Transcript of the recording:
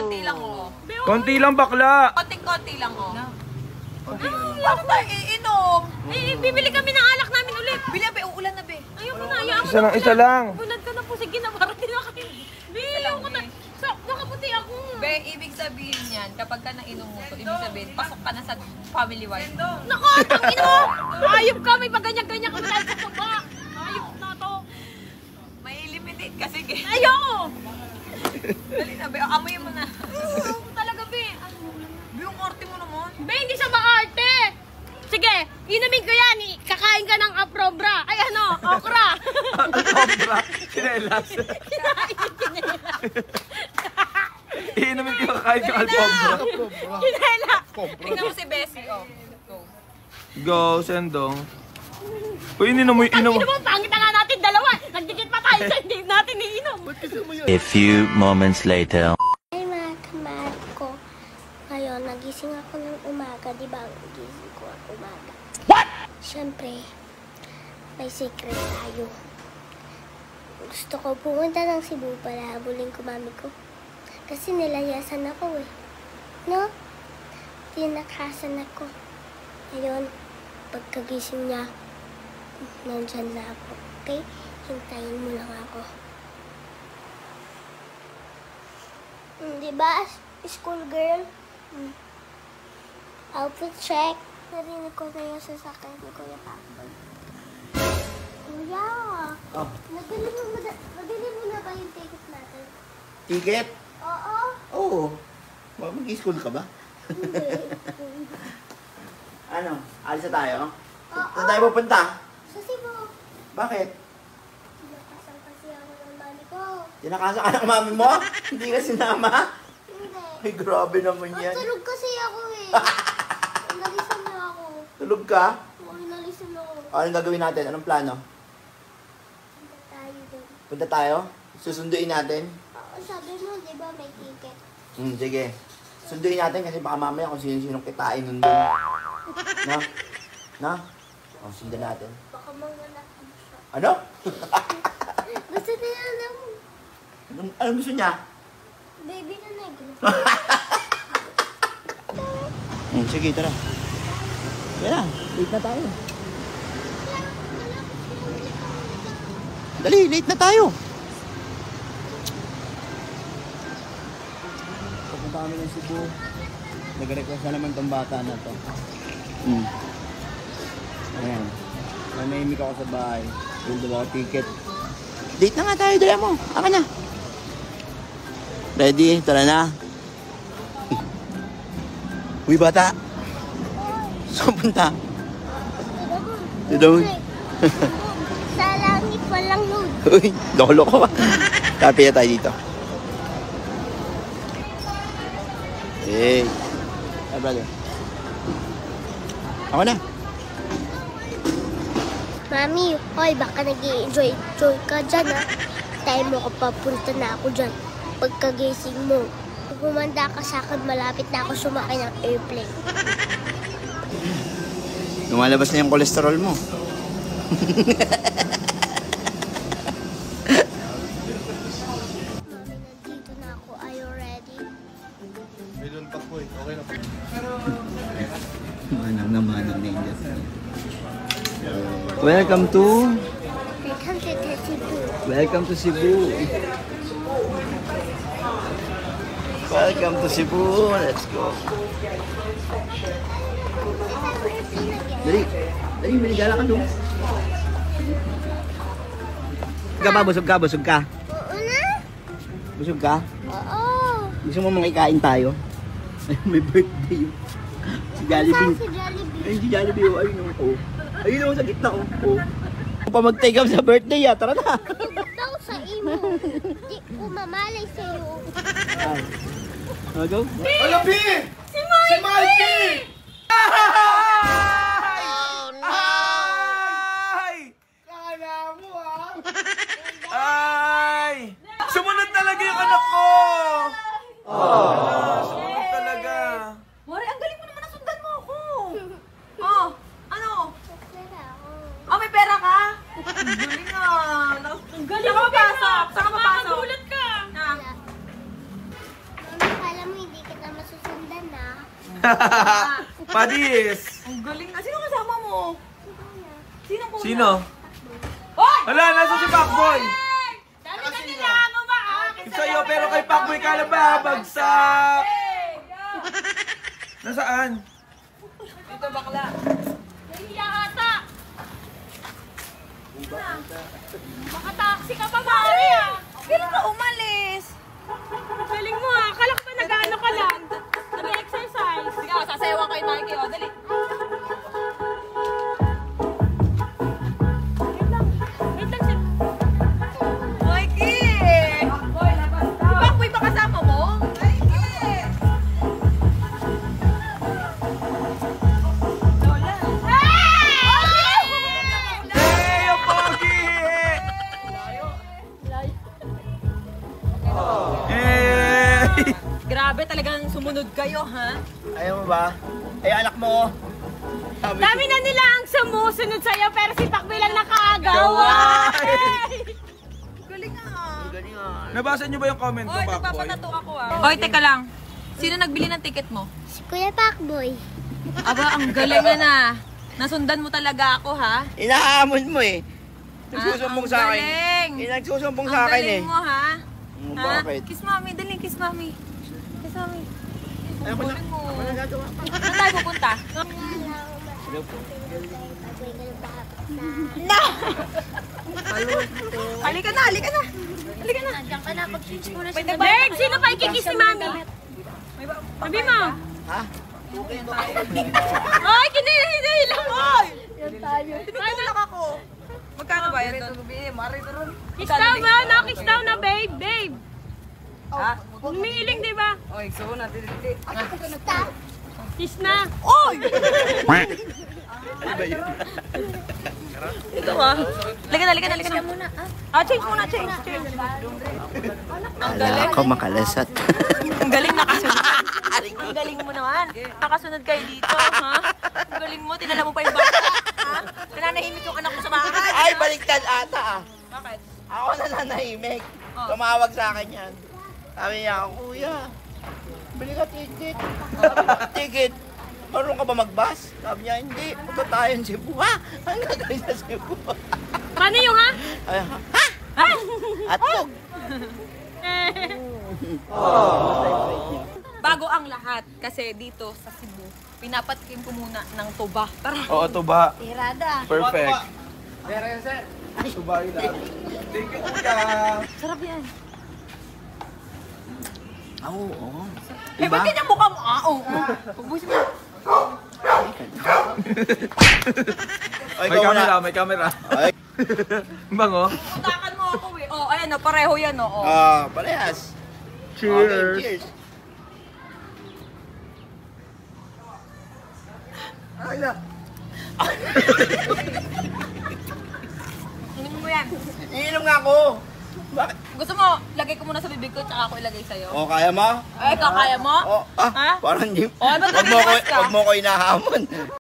konti lang oh. Konti lang bakla. Konting-konti lang oh. Bakit tayo iinom? Bibili kami ng alak namin ulit. Bili be, uulan na be. Ayoko na, Isa lang. Bunad ka na po, sige na, parating na kayo. Be, ayoko na. So, nakaputi ako. Be, ibig sabihin yan, kapag ka nainom mo to, ibig sabihin, pasok ka na sa family wine. Nako, tangin mo! Ayop ka, may paganyan-ganyan ka tayo sa taba. Ayop na to. May eliminate ka, sige. Ayoko! Dali na, be, amoy mo na. Talaga, be. Be, yung arte mo naman. Be, hindi siya maarte. Sige, inumin ko yan. Kakain ka ng aprobra. Ay, ano, okra. Aprobra? Kinelas. Iinumin ko kakain ka alpobra. Kinela. Tingnan mo si Bessie, oh. Go, Sendong. Uy, ininom mo yung inom. Pangit mo, pangit na nga natin dalawa. Nagdikit pa tayo sa hindi natin iinom. A few moments later. Ay, mga kamahal ko. Ngayon, nagising ako ng umaga. Di ba? Nagising ko ang umaga. What? Siyempre, may secret tayo. Gusto ko pumunta ng Cebu para habulin ko mami ko. Kasi nilayasan ako eh. No? Tinakasan ako. Ngayon, pagkagising niya, nandyan na ako. Okay? Hintayin mo lang ako. Diba, school girl? Outfit check. Narinig ko na yung sasakyan ni Kuya Pacboy. Kuya! Oh. Nabili mo na ba yung ticket natin? Ticket? Oo. Oo. Mag-school ka ba? Hindi. Ano? Alis na tayo? Oo. Saan tayo pupunta? Sa Cebu. Bakit? Tinakasan kasi ako ng mami ko. Tinakasa ka ng mami mo? Hindi ka sinama? Hindi. Ay, grabe naman yan. Matulog kasi ako eh. Nalisan na ako. Tulog ka? Oo, nalisan ako. Anong gagawin natin? Anong plano? Punta tayo doon. Punta tayo? Susunduin natin? Oo, sabi mo, di ba may ticket? Sige. Sunduin natin kasi baka mamaya kung sino-sinong kitain nun doon. No? No? O, sundan natin. Baka manganak mo siya. Ano? Gusto nila lang. Anong gusto niya? Baby na negro. Sige, tara. Tara, late na tayo. Dali, late na tayo. Pupunta kami ng Cebu. Nag-request na naman tong bata na to. Ayan. Nanahimik ako sa bahay. Yung dalawa ticket. Date na nga tayo, dala mo. Aka na. Ready? Tara na. Uy, bata. Saan punta? Doon. Sa langit walang load. Uy, lolo ko ba? Tapi na tayo dito. Hey. Hey, brother. Ako na. Mami, hoy, baka nag-i-enjoy ka dyan, ha? Tayo mo ka papunta na ako dyan. Pagkagising mo, kung humanda ka sa akin, malapit na ako sumakay ng airplane. Lumalabas na yung kolesterol mo. Mami, nandito na ako. Are you ready? Medyo pa po eh. Okay na po. Manang na yung Welcome to Cebu. Welcome to Cebu. Welcome to Cebu. Let's go. Dali. Dali, maligala ka doon. Busog ka? Oo na? Busog ka? Oo. Gusto mo makikain tayo? Ay, may birthday yun. Si Jollibee. Si Jollibee. Ay, si Jollibee. Ayun o. Ayun o, sa gitna o. Pa mag-take up sa birthday ya. Tara na. Daw sa imo. Di ko mamalay sa'yo. Ay. Go. Ano, P? Si Mikey! Oh no! Ay! Kala mo ah! Ay! Sumunod talaga yung anak ko! Sumunod talaga. Mori, ang galing mo naman nasundan mo ako. Oh, ano? Pera ako. Oh, may pera ka? Ang galing ah. Ang galing mo, Pera. Saan ka mapasok? Nakakagulat ka. Ha? Mami, kala Padis. Ang galing na. Sino kasama mo? Sino po? Sino? Hoy! Hala, nasa si Pacboy. Dami ka nila mo ba? Sa'yo, pero kay Pacboy ka lang babagsak. Nasaan? Ito bakla. Nahiya ata. Makataksi ka pa, Mari ah. Kailan ka umalis? Galing mo ah. Kala ko ba nag-ano ka lang? Nag-exercise. Sige, sasayawan kay Mikey oh. Dali. Wait lang siya. Mikey! Si Pacboy ba kasama mo? Mikey! Lola. Hey, yung pogi! Hey! Grabe talagang sumunod kayo, ha? Ayaw mo ba? Eh, anak mo. Sabi Dami na nila ang sumusunod sa'yo, pero si Pacboy lang nakagawa. Gaway! Galing ah. Nabasa niyo ba yung comment ko, Oy, Pacboy? nagpapatato ako ah. Oy, teka lang. Sino nagbili ng ticket mo? Si Kuya Pacboy. Aba, ang galing na. Nasundan mo talaga ako, ha? Inahamon mo eh. Nagsusumbong ang sa akin. galing. Nagsusumbong Ang sa akin eh. galing mo, ha? Bakit? Kiss mami, dali, kiss mami. Kiss mami. Ayaw ko na. Galing mo. Ano nagagawa pa? Saan tayo pupunta? Hello po. Na! Halika na, halika na. Halika na. Nandiyan ka na, pag-change mo na siya. Berg, sino pa ikikiss ni mami? Sabi mo. Ha? Ay, kinihilang mo! Tinutulak ako. Magkano ba yan doon? Kiss daw ba? Nakiss daw na, babe, babe. Ha? Umiiling, di ba? Oy, so na, kiss na. Oy! Ano ba yun? Ito ah. Halika na, halika na, halika na. Change muna, change. Ang galing. Ako makalasat. Ang galing nakasunod. Ang galing mo naman. Nakasunod kayo dito, ha? Ang galing mo, tinala mo pa yung bata, ha? Nananahimik yung anak mo sa bahay. Ay, baliktad ata ah. Bakit? Ako na nanahimik. Oh. Tumawag sa akin yan. Sabi niya, Kuya, bili ka ticket. Ticket. Marunong ka ba mag-bus? Sabi niya, hindi. Punta tayo sa Cebu. Ha? Ang gagawin sa Cebu? Paano yung ha? Ay, ha? Ha? Atlog. Bago ang lahat, kasi dito sa Cebu, pinapatikim ko muna ng tuba. Tara. Oo, ito ba? Tirada. Perfect. Subayo lang. Thank you, kuya. Sarap yan. Oo. Eh, ba't ganyan mukha mo? Ah, oo. Pagbusin mo. Ay, May camera, may camera. Ay. Bango. Utakan mo ako eh. Oh, ayan o, pareho yan o. Parehas. Cheers. Okay, cheers. Ay na. Tingnan mo yan. Iinom nga ako. Bakit? Gusto mo, lagay ko muna sa bibig ko, tsaka ako ilagay sa'yo. O, kaya mo? Ay, ikaw kaya mo? O, Ha? parang hindi. O, ba't Wag mo ko, nagbukas ka? wag mo ko inahamon.